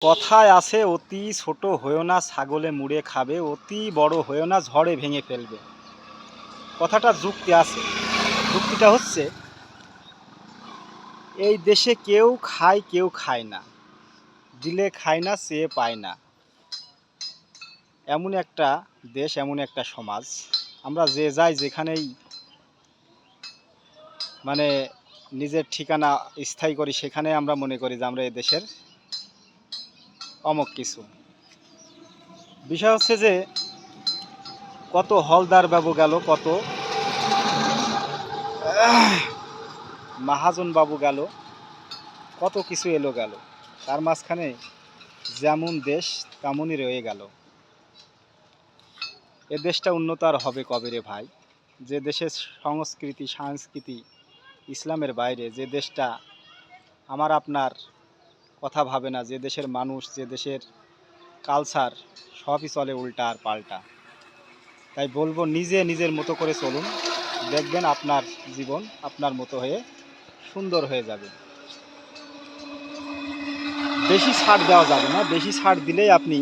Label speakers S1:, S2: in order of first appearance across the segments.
S1: কথায় আছে, অতি ছোট হয়েও না ছাগলে মুড়ে খাবে, অতি বড় হয়েও না ঝড়ে ভেঙে ফেলবে। কথাটা যুক্তি আছে। যুক্তিটা হচ্ছে, এই দেশে কেউ খায় কেউ খায় না, দিলে খায় না চেয়ে পায় না। এমন একটা দেশ, এমন একটা সমাজ। আমরা যে যাই যেখানেই মানে নিজের ঠিকানা স্থায়ী করি, সেখানে আমরা মনে করি যে আমরা এই দেশের অমুক কিছু। বিষয় হচ্ছে যে কত হলদার বাবু গেল, কত মাহাজন বাবু গেল, কত কিছু এলো গেল, তার মাঝখানে যেমন দেশ তেমনই রয়ে গেল। এ দেশটা উন্নত আর হবে কবে রে ভাই? যে দেশের সংস্কৃতি ইসলামের বাইরে, যে দেশটা আমার আপনার কথা ভাবে না, যে দেশের মানুষ, যে দেশের কালচার সবই চলে উল্টা আর পাল্টা। তাই বলবো, নিজের মতো করে চলুন, দেখবেন আপনার জীবন আপনার মতো হয়ে সুন্দর হয়ে যাবে। বেশি ছাড় দেওয়া যাবে না, বেশি ছাড় দিলেই আপনি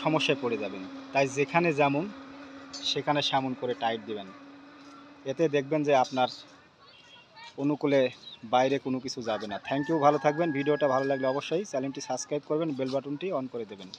S1: সমস্যায় পড়ে যাবেন। তাই যেখানে যেমন সেখানে সেমন করে টাইট দিবেন, এতে দেখবেন যে আপনার অনুকূলে বাইরে কোনো কিছু যাবে না। থ্যাংক ইউ, ভালো থাকবেন। ভিডিওটা ভালো লাগলে অবশ্যই চ্যানেলটি সাবস্ক্রাইব করবেন, বেল বাটনটি অন করে দেবেন।